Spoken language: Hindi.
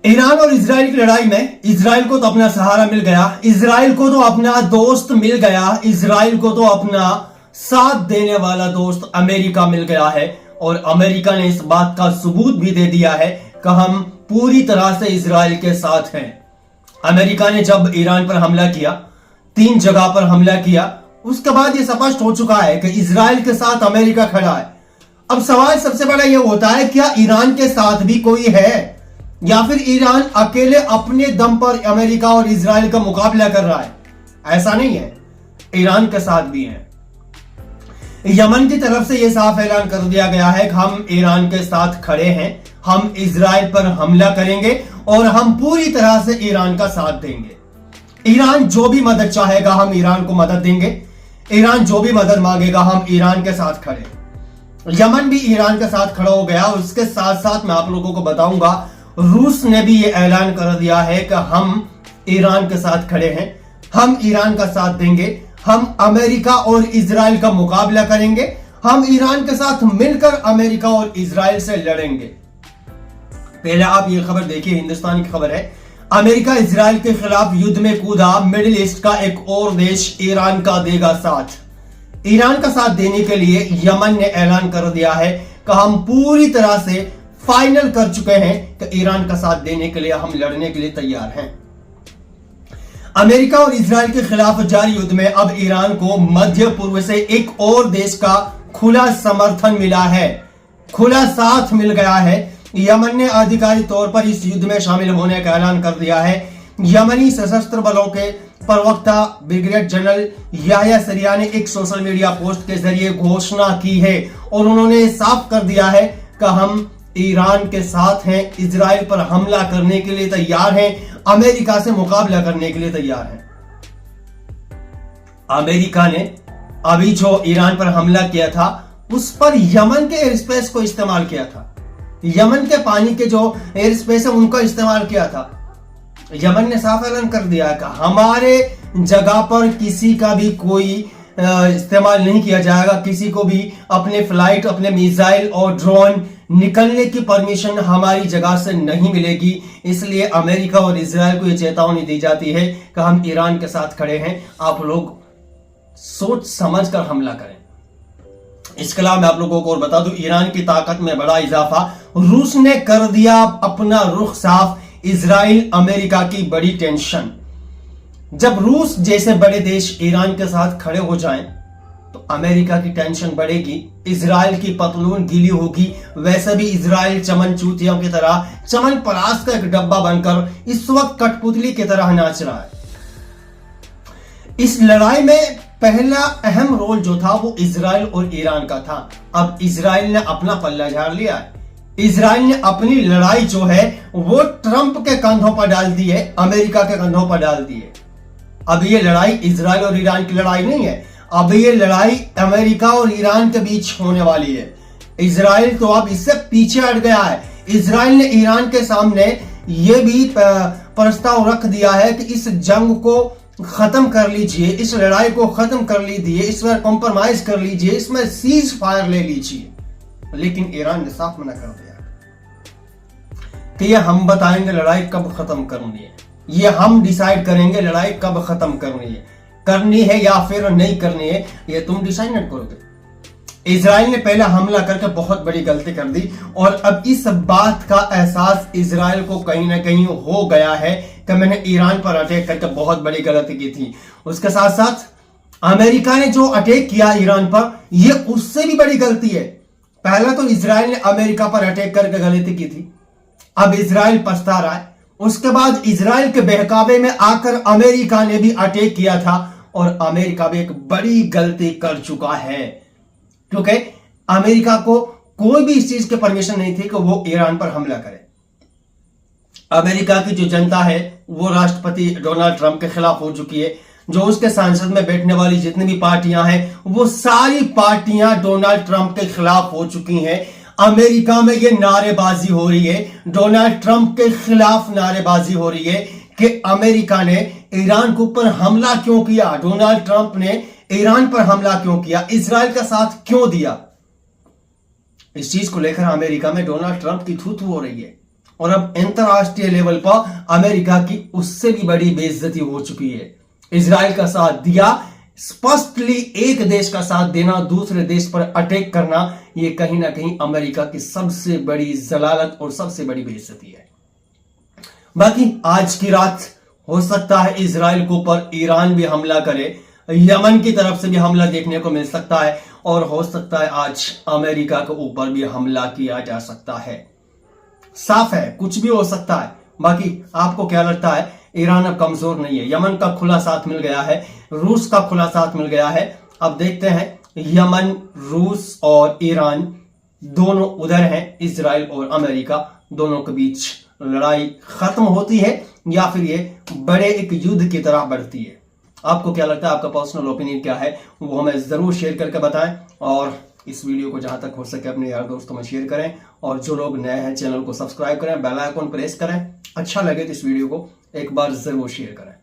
ईरान और इजराइल की लड़ाई में इजराइल को तो अपना सहारा मिल गया, इजराइल को तो अपना दोस्त मिल गया, इजराइल को तो अपना साथ देने वाला दोस्त अमेरिका मिल गया है। और अमेरिका ने इस बात का सबूत भी दे दिया है कि हम पूरी तरह से इजराइल के साथ हैं। अमेरिका ने जब ईरान पर हमला किया, 3 जगह पर हमला किया, उसके बाद यह स्पष्ट हो चुका है कि इजराइल के साथ अमेरिका खड़ा है। अब सवाल सबसे बड़ा यह होता है, क्या ईरान के साथ भी कोई है या फिर ईरान अकेले अपने दम पर अमेरिका और इजराइल का मुकाबला कर रहा है? ऐसा नहीं है, ईरान के साथ भी है। यमन की तरफ से यह साफ ऐलान कर दिया गया है कि हम ईरान के साथ खड़े हैं, हम इजराइल पर हमला करेंगे और हम पूरी तरह से ईरान का साथ देंगे। ईरान जो भी मदद चाहेगा हम ईरान को मदद देंगे, ईरान जो भी मदद मांगेगा हम ईरान के साथ खड़े। यमन भी ईरान के साथ खड़ा हो गया। उसके साथ साथ मैं आप लोगों को बताऊंगा, रूस ने भी यह ऐलान कर दिया है कि हम ईरान के साथ खड़े हैं, हम ईरान का साथ देंगे, हम अमेरिका और इजराइल का मुकाबला करेंगे, हम ईरान के साथ मिलकर अमेरिका और इजराइल से लड़ेंगे। पहले आप ये खबर देखिए, हिंदुस्तान की खबर है, अमेरिका इजराइल के खिलाफ युद्ध में कूदा, मिडिल ईस्ट का एक और देश ईरान का देगा साथ। ईरान का साथ देने के लिए यमन ने ऐलान कर दिया है कि हम पूरी तरह से फाइनल कर चुके हैं कि ईरान का साथ देने के लिए हम लड़ने के लिए तैयार हैं। अमेरिका और इजराइल के खिलाफ जारी युद्ध में अब ईरान को मध्य पूर्व से एक और देश का खुला समर्थन मिला है, खुला साथ मिल गया है। यमन ने आधिकारिक तौर पर इस युद्ध में शामिल होने का ऐलान कर दिया है। यमनी सशस्त्र बलों के प्रवक्ता ब्रिगेडियर जनरल याह्या सरिया ने एक सोशल मीडिया पोस्ट के जरिए घोषणा की है और उन्होंने साफ कर दिया है कि हम ईरान के साथ हैं, इजराइल पर हमला करने के लिए तैयार हैं, अमेरिका से मुकाबला करने के लिए तैयार हैं। अमेरिका ने अभी जो ईरान पर हमला किया था उस पर यमन के एयर स्पेस को इस्तेमाल किया था, यमन के पानी के जो एयर स्पेस है उनका इस्तेमाल किया था। यमन ने साफ ऐलान कर दिया कि हमारे जगह पर किसी का भी कोई इस्तेमाल नहीं किया जाएगा, किसी को भी अपने फ्लाइट, अपने मिसाइल और ड्रोन निकलने की परमिशन हमारी जगह से नहीं मिलेगी। इसलिए अमेरिका और इजराइल को यह चेतावनी दी जाती है कि हम ईरान के साथ खड़े हैं, आप लोग सोच समझकर हमला करें। इसके अलावा मैं आप लोगों को और बता दूं, ईरान की ताकत में बड़ा इजाफा, रूस ने कर दिया अपना रुख साफ, इजराइल अमेरिका की बड़ी टेंशन। जब रूस जैसे बड़े देश ईरान के साथ खड़े हो जाएं तो अमेरिका की टेंशन बढ़ेगी, इजराइल की पतलून गीली होगी। वैसे भी इजराइल चमन चूतियों की तरह, चमन परास का एक डब्बा बनकर इस वक्त कठपुतली की तरह नाच रहा है। इस लड़ाई में पहला अहम रोल जो था वो इजराइल और ईरान का था। अब इजराइल ने अपना पल्ला झाड़ लिया है, इजराइल ने अपनी लड़ाई जो है वो ट्रंप के कंधों पर डाल दी है, अमेरिका के कंधों पर डाल दी है। अब ये लड़ाई इजराइल और ईरान की लड़ाई नहीं है, अब ये लड़ाई अमेरिका और ईरान के बीच होने वाली है। इजराइल तो अब इससे पीछे हट गया है। इजराइल ने ईरान के सामने ये भी प्रस्ताव रख दिया है कि इस जंग को खत्म कर लीजिए, इस लड़ाई को खत्म कर लीजिए, इसमें कॉम्प्रोमाइज कर लीजिए, इसमें सीज फायर ले लीजिए। लेकिन ईरान ने साफ मना कर दिया कि ये हम बताएंगे लड़ाई कब खत्म करनी है, ये हम डिसाइड करेंगे लड़ाई कब खत्म करनी है या फिर नहीं करनी है, ये तुम डिसाइड नहीं करोगे। इजराइल ने पहला हमला करके बहुत बड़ी गलती कर दी और अब इस बात का एहसास इजराइल को कहीं ना कहीं हो गया है कि मैंने ईरान पर अटैक करके बहुत बड़ी गलती की थी। उसके साथ साथ अमेरिका ने जो अटैक किया ईरान पर, यह उससे भी बड़ी गलती है। पहला तो इजराइल ने अमेरिका पर अटैक करके गलती की थी, अब इजराइल पछता रहा है। उसके बाद इजराइल के बहकावे में आकर अमेरिका ने भी अटैक किया था और अमेरिका भी एक बड़ी गलती कर चुका है, क्योंकि अमेरिका को कोई भी इस चीज की परमिशन नहीं थी कि वो ईरान पर हमला करे। अमेरिका की जो जनता है वो राष्ट्रपति डोनाल्ड ट्रंप के खिलाफ हो चुकी है। जो उसके संसद में बैठने वाली जितनी भी पार्टियां हैं वो सारी पार्टियां डोनाल्ड ट्रंप के खिलाफ हो चुकी हैं। अमेरिका में ये नारेबाजी हो रही है, डोनाल्ड ट्रंप के खिलाफ नारेबाजी हो रही है कि अमेरिका ने ईरान के ऊपर हमला क्यों किया, डोनाल्ड ट्रंप ने ईरान पर हमला क्यों किया, इजराइल का साथ क्यों दिया। इस चीज को लेकर अमेरिका में डोनाल्ड ट्रंप की थू थू हो रही है। और अब अंतरराष्ट्रीय लेवल पर अमेरिका की उससे भी बड़ी बेइज्जती हो चुकी है। इजराइल का साथ दिया, स्पष्टली एक देश का साथ देना, दूसरे देश पर अटैक करना, यह कहीं ना कहीं अमेरिका की सबसे बड़ी जलालत और सबसे बड़ी बेइज्जती है। बाकी आज की रात हो सकता है इजराइल के ऊपर ईरान भी हमला करे, यमन की तरफ से भी हमला देखने को मिल सकता है, और हो सकता है आज अमेरिका के ऊपर भी हमला किया जा सकता है। साफ है, कुछ भी हो सकता है। बाकी आपको क्या लगता है? ईरान अब कमजोर नहीं है, यमन का खुला साथ मिल गया है, रूस का खुला साथ मिल गया है। अब देखते हैं यमन, रूस और ईरान दोनों उधर हैं, इजराइल और अमेरिका दोनों के बीच लड़ाई खत्म होती है या फिर ये बड़े एक युद्ध की तरह बढ़ती है। आपको क्या लगता है? आपका पर्सनल ओपिनियन क्या है वो हमें जरूर शेयर करके बताएं, और इस वीडियो को जहां तक हो सके अपने यार दोस्तों में शेयर करें, और जो लोग नए हैं चैनल को सब्सक्राइब करें, बेल आइकन प्रेस करें। अच्छा लगे तो इस वीडियो को एक बार जरूर शेयर करें।